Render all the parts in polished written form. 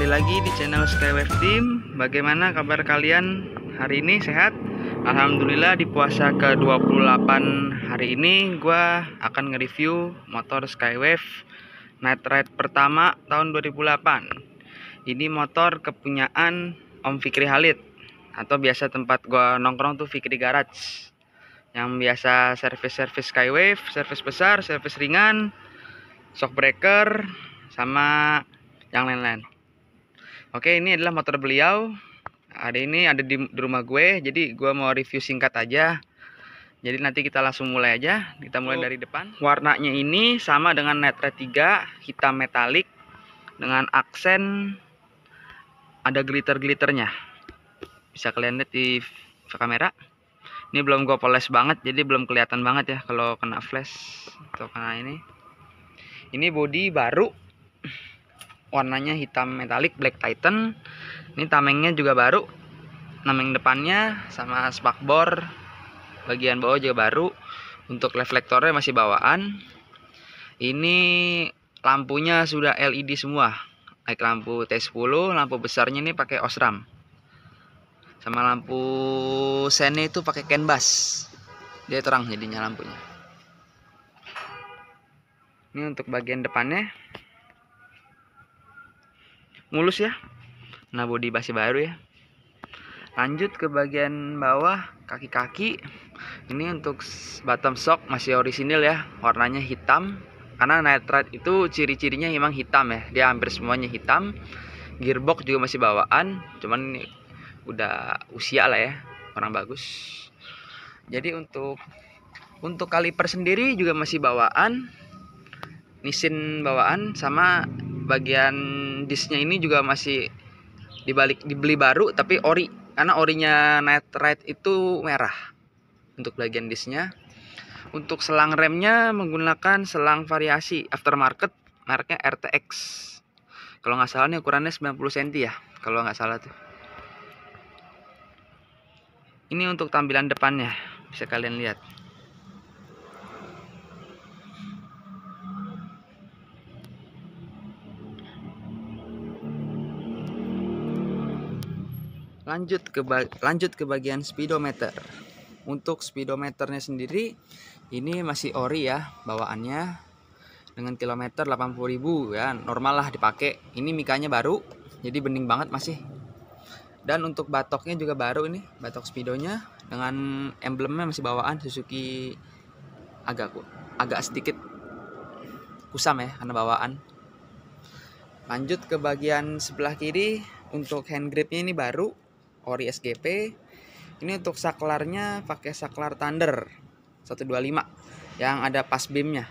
Kembali lagi di channel Skywave Team. Bagaimana kabar kalian hari ini? Sehat? Alhamdulillah. Di puasa ke-28 hari ini gue akan nge-review motor Skywave Night Ride pertama tahun 2008. Ini motor kepunyaan Om Fikri Halid, atau biasa tempat gue nongkrong tuh Fikri Garage, yang biasa servis-servis Skywave, servis besar, servis ringan, shockbreaker, sama yang lain-lain. Oke, ini adalah motor beliau. Hari ini ada di rumah gue, jadi gue mau review singkat aja. Jadi nanti kita langsung mulai aja. Kita mulai dari depan. Warnanya ini sama dengan Night Ride 3, hitam metalik dengan aksen ada glitter-glitternya. Bisa kalian lihat di kamera. Ini belum gue poles banget, jadi belum kelihatan banget ya kalau kena flash atau kena ini. Ini bodi baru. Warnanya hitam metalik black titan. Ini tamengnya juga baru, tameng depannya sama spakbor bagian bawah juga baru. Untuk reflektornya masih bawaan. Ini lampunya sudah LED semua, baik lampu T10, lampu besarnya ini pakai Osram, sama lampu sennya itu pakai CAN bus. Dia terang jadinya lampunya. Ini untuk bagian depannya mulus ya. Nah, bodi masih baru ya. Lanjut ke bagian bawah, kaki-kaki. Ini untuk bottom shock masih orisinil ya, warnanya hitam. Karena Night Ride itu ciri-cirinya memang hitam ya, dia hampir semuanya hitam. Gearbox juga masih bawaan, cuman ini udah usia lah ya, kurang bagus. Jadi untuk kaliper sendiri juga masih bawaan, Nissin bawaan, sama bagian disknya ini juga masih dibeli baru tapi ori, karena orinya Night Ride itu merah untuk bagian disknya. Untuk selang remnya menggunakan selang variasi aftermarket mereknya RTX. Kalau nggak salah ini ukurannya 90 cm ya, kalau nggak salah tuh. Ini untuk tampilan depannya, bisa kalian lihat. Lanjut ke bagian speedometer. Untuk speedometernya sendiri ini masih ori ya bawaannya, dengan kilometer 80.000 ya, normal lah dipakai. Ini mikanya baru, jadi bening banget masih. Dan untuk batoknya juga baru, ini batok speedonya dengan emblemnya masih bawaan Suzuki, agak sedikit kusam ya karena bawaan. Lanjut ke bagian sebelah kiri, untuk hand gripnya ini baru ori SGP. Ini untuk saklarnya pakai saklar Thunder 125 yang ada pas beamnya.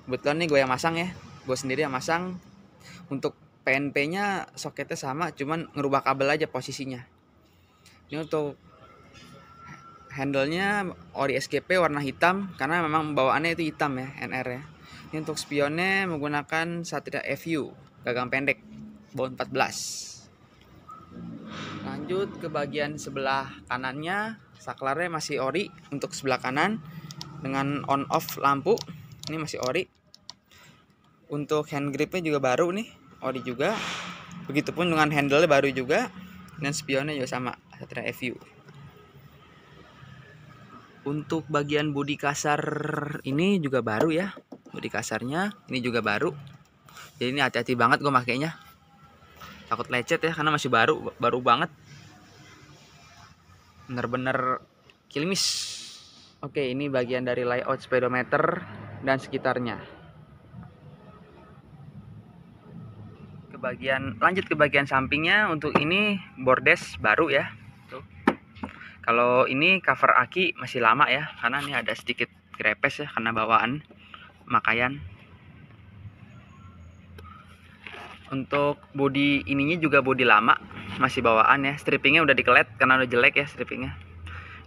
Kebetulan nih gue yang masang ya, gue sendiri yang masang. Untuk PNP nya soketnya sama, cuman ngerubah kabel aja posisinya. Ini untuk handle-nya ori SGP warna hitam, karena memang bawaannya itu hitam ya, NR ya. Ini untuk spionnya menggunakan Satria FU gagang pendek bawah 14. Lanjut ke bagian sebelah kanannya, saklarnya masih ori untuk sebelah kanan dengan on off lampu, ini masih ori. Untuk hand gripnya juga baru nih, ori juga. Begitupun dengan handle baru juga, dan spionnya juga sama Satria FU. Untuk bagian bodi kasar ini juga baru ya, bodi kasarnya ini juga baru. Jadi ini hati-hati banget gue makainya, takut lecet ya karena masih baru banget, bener-bener kilimis. Oke, ini bagian dari layout speedometer dan sekitarnya. Lanjut ke bagian sampingnya. Untuk ini bordes baru ya. Tuh. Kalau ini cover aki masih lama ya, karena ini ada sedikit grepes ya karena bawaan makaian. Untuk bodi ininya juga bodi lama, masih bawaan ya. Strippingnya udah dikelet karena udah jelek ya strippingnya.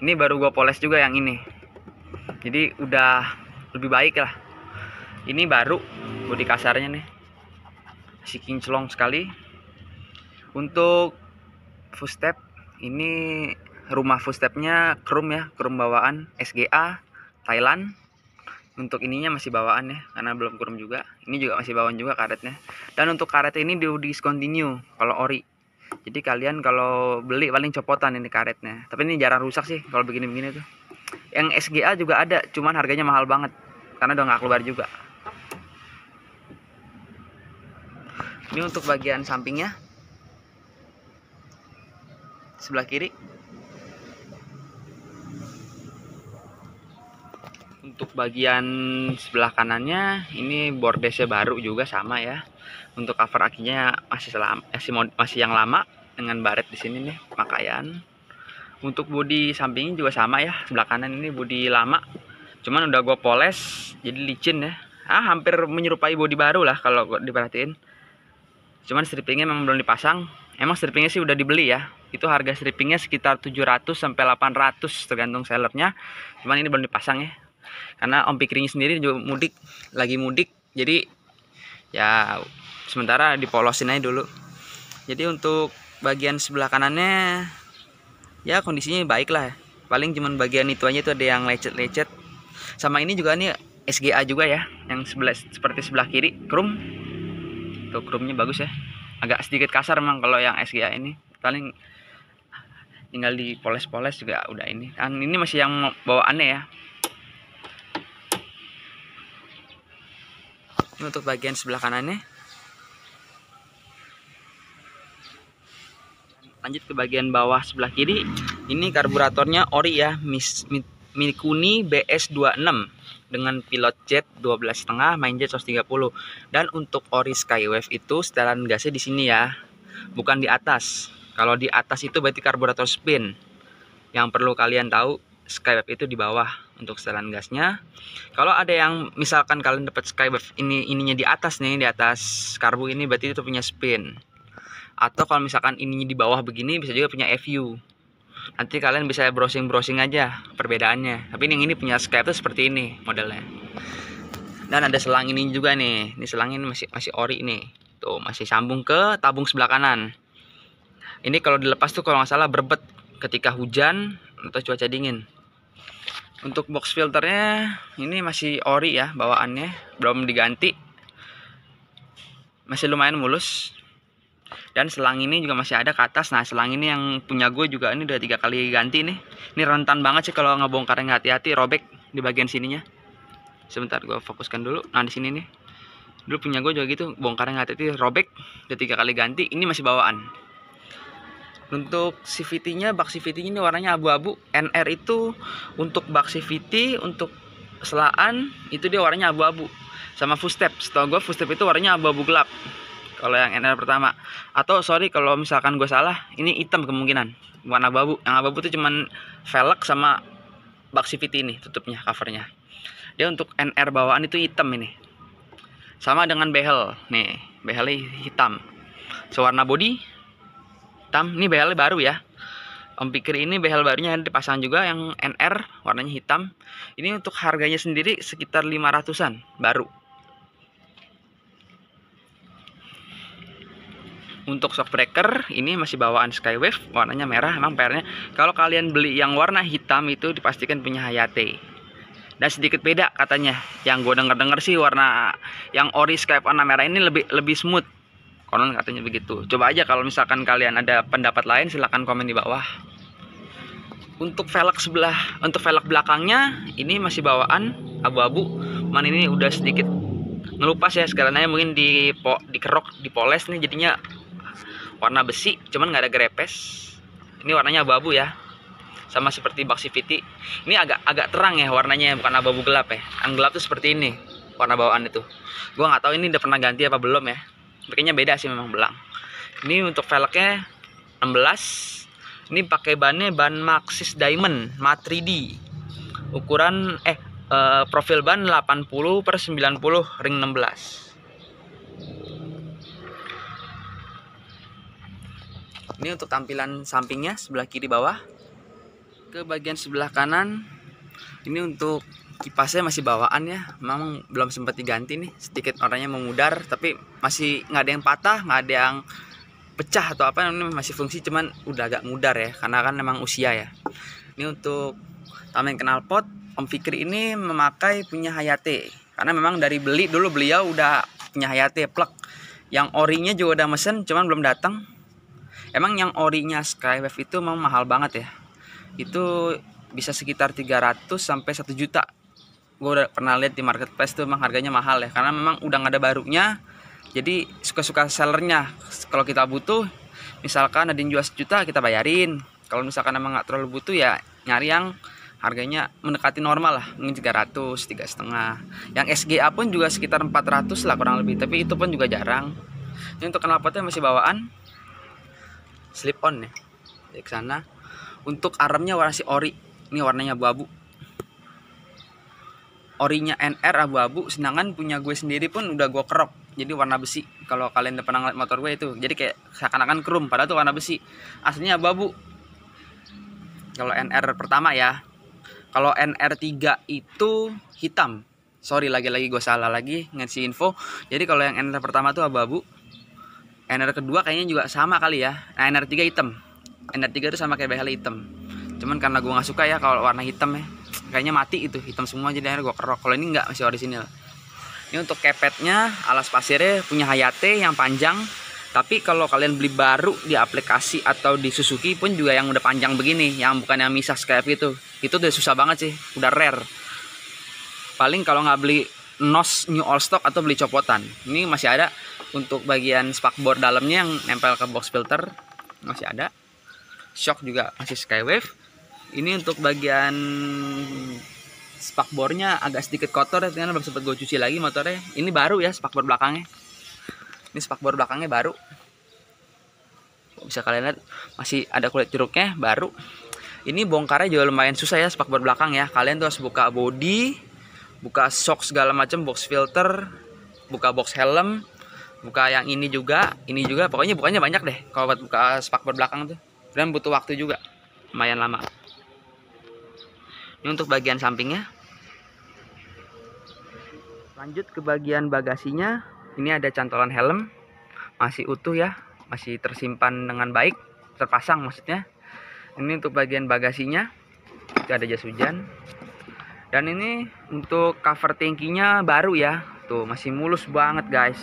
Ini baru gue poles juga yang ini, jadi udah lebih baik lah. Ini baru bodi kasarnya nih, masih kinclong sekali. Untuk footstep, ini rumah footstepnya chrome ya, chrome bawaan SGA Thailand. Untuk ininya masih bawaan ya, karena belum kurum juga. Ini juga masih bawaan juga karetnya. Dan untuk karet ini di discontinue kalau ori. Jadi kalian kalau beli paling copotan ini karetnya. Tapi ini jarang rusak sih kalau begini-begini tuh. Yang SGA juga ada, cuman harganya mahal banget karena udah nggak keluar juga. Ini untuk bagian sampingnya, sebelah kiri. Untuk bagian sebelah kanannya ini bordesnya baru juga sama ya. Untuk cover akinya masih yang lama dengan baret di sini nih pemakaian. Untuk bodi sampingnya juga sama ya, sebelah kanan ini bodi lama. Cuman udah gue poles jadi licin ya. Hampir menyerupai bodi baru lah kalau diperhatiin. Cuman strippingnya memang belum dipasang. Emang strippingnya sih udah dibeli ya. Itu harga strippingnya sekitar 700 sampai 800 tergantung sellernya. Cuman ini belum dipasang ya. Karena Om Pikrinya sendiri juga lagi mudik. Jadi ya sementara dipolosin aja dulu. Jadi untuk bagian sebelah kanannya ya kondisinya baik lah. Paling cuman bagian itu aja tuh ada yang lecet-lecet. Sama ini juga nih SGA juga ya. Yang seperti sebelah kiri krum. Tuh krumnya bagus ya. Agak sedikit kasar memang kalau yang SGA ini. Paling tinggal dipoles-poles juga udah ini. Dan ini masih yang bawaannya ya. Ini untuk bagian sebelah kanannya. Lanjut ke bagian bawah sebelah kiri. Ini karburatornya ori ya, Mikuni BS26 dengan pilot jet 12,5, main jet 130. Dan untuk ori Skywave itu setelan gasnya di sini ya, bukan di atas. Kalau di atas itu berarti karburator spin. Yang perlu kalian tahu, Skywave itu di bawah untuk setelan gasnya. Kalau ada yang misalkan kalian dapat Skywave ininya di atas nih, di atas karbu ini berarti itu punya spin. Atau kalau misalkan ininya di bawah begini bisa juga punya FU. Nanti kalian bisa browsing aja perbedaannya. Tapi yang ini punya Skywave itu seperti ini modelnya. Dan ada selang ini juga nih. Ini selang ini masih ori nih. Tuh masih sambung ke tabung sebelah kanan. Ini kalau dilepas tuh kalau nggak salah berbet ketika hujan atau cuaca dingin. Untuk box filternya ini masih ori ya bawaannya, belum diganti. Masih lumayan mulus. Dan selang ini juga masih ada ke atas. Nah selang ini yang punya gue juga ini udah 3 kali ganti nih. Ini rentan banget sih kalau ngebongkarnya nggak hati-hati, robek di bagian sininya. Sebentar gue fokuskan dulu. Nah di sini nih. Dulu punya gue juga gitu, bongkarnya nggak hati-hati, robek, udah 3 kali ganti. Ini masih bawaan. Untuk CVT-nya, bak CVT-nya ini warnanya abu-abu. NR itu untuk bak CVT, untuk selaan itu dia warnanya abu-abu. Sama footstep, setahu gue footstep itu warnanya abu-abu gelap. Kalau yang NR pertama. Atau sorry kalau misalkan gue salah, ini hitam kemungkinan, bukan abu-abu. Yang abu-abu itu cuman velg sama bak CVT ini tutupnya, covernya. Dia untuk NR bawaan itu hitam ini. Sama dengan behel, nih behelnya hitam. Sewarna body hitam. Ini behel baru ya. Om pikir ini behel barunya dipasang juga yang NR warnanya hitam. Ini untuk harganya sendiri sekitar 500-an baru. Untuk shockbreaker ini masih bawaan Skywave, warnanya merah, emang PR-nya. Kalau kalian beli yang warna hitam itu dipastikan punya Hayate. Dan sedikit beda katanya. Yang gue denger sih warna yang ori Skywave warna merah ini lebih smooth. Konon katanya begitu. Coba aja kalau misalkan kalian ada pendapat lain silahkan komen di bawah. Untuk velg belakangnya ini masih bawaan abu-abu. Man ini udah sedikit ngelupas ya, sekarang aja mungkin dikerok, dipoles nih jadinya warna besi, cuman nggak ada grepes. Ini warnanya abu-abu ya. Sama seperti bak CVT. Ini agak terang ya warnanya, bukan abu-abu gelap ya. Yang gelap tuh seperti ini warna bawaan itu. Gua nggak tahu ini udah pernah ganti apa belum ya. Kayaknya beda sih memang belang. Ini untuk velgnya 16. Ini pakai ban Maxxis Diamond Mat 3D. Ukuran profil ban 80/90 ring 16. Ini untuk tampilan sampingnya sebelah kiri bawah. Ke bagian sebelah kanan ini untuk kipasnya masih bawaan ya, memang belum sempat diganti nih, sedikit warnanya memudar, tapi masih nggak ada yang patah, nggak ada yang pecah atau apa, ini masih fungsi, cuman udah agak mudar ya, karena kan memang usia ya. Ini untuk tameng knalpot Om Fikri ini memakai punya Hayate, karena memang dari beli dulu beliau udah punya Hayate plug. Yang orinya juga udah mesen, cuman belum datang. Emang yang orinya Skywave itu memang mahal banget ya. Itu bisa sekitar 300 sampai 1 juta. Gue udah pernah lihat di marketplace tuh, memang harganya mahal ya, karena memang udah nggak ada barunya. Jadi suka-suka sellernya. Kalau kita butuh, misalkan ada yang jual 1 juta, kita bayarin. Kalau misalkan emang nggak terlalu butuh ya nyari yang harganya mendekati normal lah, mungkin 300, 3,5. Yang SGA pun juga sekitar 400 lah kurang lebih, tapi itu pun juga jarang. Ini untuk knalpotnya masih bawaan slip on ya, di sana. Untuk armnya warna si ori, ini warnanya abu-abu. Orinya NR abu-abu, sedangkan punya gue sendiri pun udah gue kerok jadi warna besi. Kalau kalian udah pernah ngeliat motor gue itu, jadi kayak seakan-akan chrome, padahal tuh warna besi, aslinya abu-abu. Kalau NR pertama ya. Kalau NR3 itu hitam. Sorry, lagi-lagi gue salah lagi ngasih info. Jadi kalau yang NR pertama tuh abu-abu, NR kedua kayaknya juga sama kali ya. Nah, NR3 hitam. NR3 itu sama kayak BHL hitam. Cuman karena gue nggak suka ya kalau warna hitam ya, kayaknya mati itu, hitam semua, jadi akhirnya gue kerok. Kalau ini nggak, masih orisinil. Ini untuk kepetnya, alas pasirnya punya Hayate yang panjang. Tapi kalau kalian beli baru di aplikasi atau di Suzuki pun juga yang udah panjang begini, yang bukan yang misah Skywave itu udah susah banget sih, udah rare. Paling kalau nggak beli NOS new all stock atau beli copotan. Ini masih ada. Untuk bagian spakbor dalamnya yang nempel ke box filter masih ada. Shock juga masih Skywave. Ini untuk bagian spakbornya agak sedikit kotor ya, karena belum sempat gue cuci lagi motornya. Ini baru ya spakbor belakangnya. Ini spakbor belakangnya baru. Bisa kalian lihat masih ada kulit jeruknya, baru. Ini bongkarnya juga lumayan susah ya spakbor belakang ya. Kalian tuh harus buka body, buka shock segala macam, box filter, buka box helm, buka yang ini juga, pokoknya bukanya banyak deh kalau buat buka spakbor belakang tuh. Dan butuh waktu juga, lumayan lama. Ini untuk bagian sampingnya. Lanjut ke bagian bagasinya. Ini ada cantolan helm, masih utuh ya, masih tersimpan dengan baik, terpasang maksudnya. Ini untuk bagian bagasinya, itu ada jas hujan. Dan ini untuk cover tangkinya baru ya, tuh masih mulus banget guys.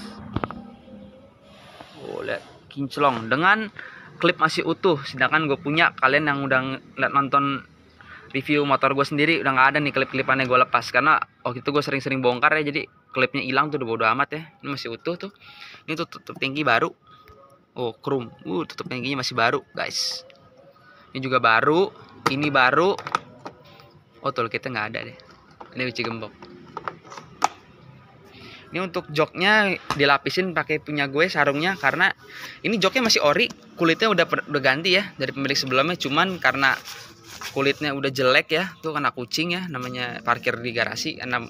Oh, lihat kinclong dengan klip masih utuh. Sedangkan gue punya, kalian yang udah lihat nonton review motor gue sendiri udah nggak ada nih klip-klipannya gue lepas, karena waktu itu gue sering-sering bongkar ya, jadi klipnya hilang tuh, udah bodo amat ya. Ini masih utuh tuh. Ini tuh tutup tangki baru. Oh, chrome. Tutup tangkinya masih baru guys. Ini juga baru. Ini baru. Oh, toolkitnya nggak ada deh. Ini uci gembok. Ini untuk joknya dilapisin pakai punya gue sarungnya, karena ini joknya masih ori, kulitnya udah ganti ya dari pemilik sebelumnya, cuman karena kulitnya udah jelek ya, tuh kena kucing ya, namanya parkir di garasi, karena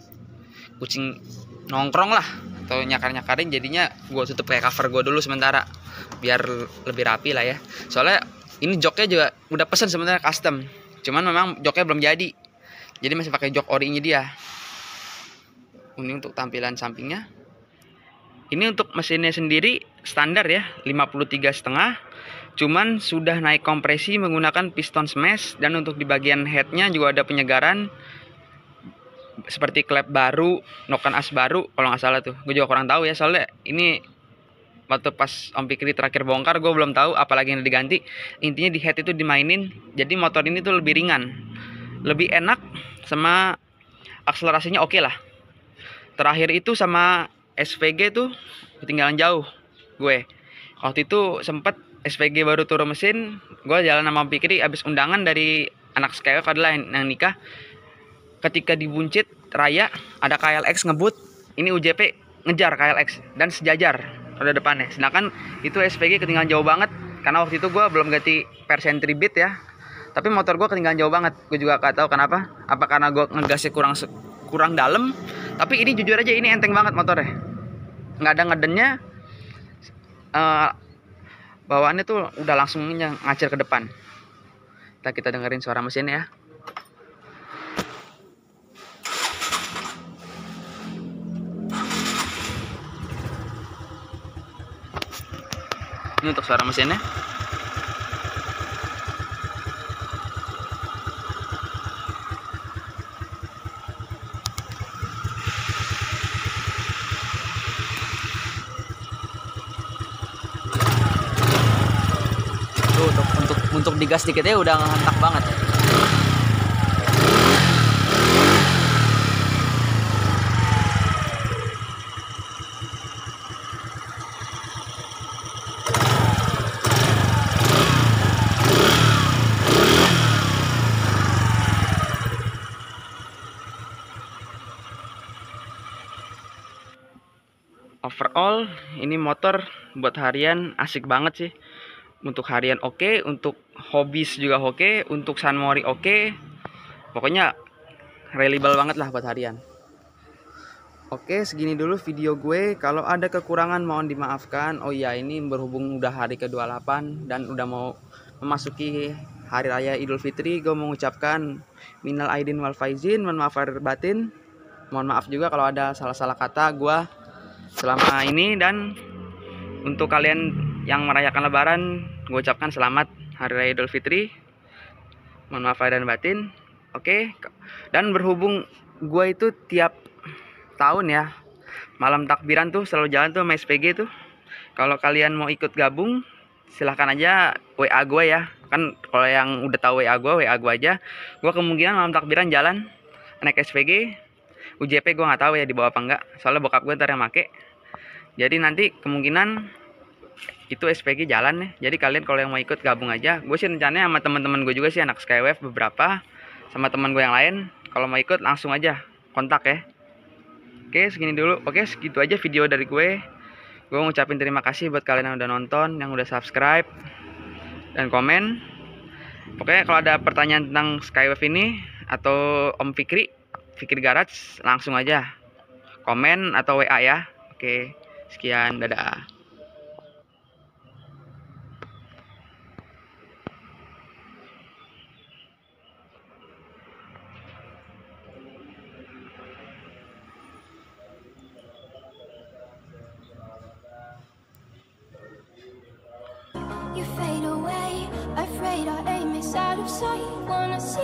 kucing nongkrong lah atau nyakar-nyakarin, jadinya gue tutup kayak cover gue dulu sementara biar lebih rapi lah ya. Soalnya ini joknya juga udah pesen sebenarnya custom, cuman memang joknya belum jadi masih pakai jok orinya dia. Ini untuk tampilan sampingnya. Ini untuk mesinnya sendiri standar ya, 53,5, cuman sudah naik kompresi menggunakan piston smash. Dan untuk di bagian headnya juga ada penyegaran seperti klep baru, noken as baru kalau nggak salah tuh. Gue juga kurang tahu ya, soalnya ini waktu pas Om Fikri terakhir bongkar gue belum tahu apalagi yang diganti. Intinya di head itu dimainin, jadi motor ini tuh lebih ringan, lebih enak, sama akselerasinya oke lah. Terakhir itu sama SVG tuh ketinggalan jauh gue. Waktu itu sempet SVG baru turun mesin, gue jalan sama Om Fikri abis undangan dari anak Skywave adalah yang nikah. Ketika di Buncit Raya ada KLX ngebut, ini UJP ngejar KLX dan sejajar roda depannya. Sedangkan itu SVG ketinggalan jauh banget, karena waktu itu gue belum ganti per sentry bit ya. Tapi motor gue ketinggalan jauh banget. Gue juga gak tahu kenapa. Apa karena gue ngegasnya kurang dalam. Tapi ini jujur aja ini enteng banget motornya. Nggak ada ngedennya. Bawaannya tuh udah langsung ngacir ke depan. Kita dengerin suara mesin ya. Ini untuk suara mesinnya. untuk digas dikitnya udah ngehentak banget. Overall ini motor buat harian asik banget sih. Untuk harian oke, untuk hobis juga oke, untuk sunmori oke. Pokoknya reliable banget lah buat harian. Oke, segini dulu video gue. Kalau ada kekurangan mohon dimaafkan. Oh iya, ini berhubung udah hari ke-28 dan udah mau memasuki hari raya Idul Fitri, gue mengucapkan minal aidin wal faizin, mohon maaf lahir batin. Mohon maaf juga kalau ada salah-salah kata gue selama ini. Dan untuk kalian yang merayakan lebaran, gue ucapkan selamat hari raya Idul Fitri. Mohon maaf lahir dan batin. Oke. Dan berhubung gue itu tiap tahun ya malam takbiran tuh selalu jalan tuh sama SPG tuh. Kalau kalian mau ikut gabung silahkan aja WA gue ya. Kan kalau yang udah tahu WA gue aja. Gue kemungkinan malam takbiran jalan naik SPG. UJP gue nggak tahu ya dibawa apa enggak, soalnya bokap gue ntar yang make. Jadi nanti kemungkinan itu SPG jalan nih. Jadi kalian kalau yang mau ikut gabung aja. Gue sih rencananya sama teman-teman gue juga sih, anak Skywave beberapa, sama teman gue yang lain. Kalau mau ikut langsung aja kontak ya. Oke, segini dulu. Oke, segitu aja video dari gue. Gue ngucapin terima kasih buat kalian yang udah nonton, yang udah subscribe dan komen. Pokoknya kalau ada pertanyaan tentang Skywave ini atau Om Fikri Garage, langsung aja komen atau WA ya. Oke, sekian, dadah. You fade away, afraid our aim is out of sight. Wanna see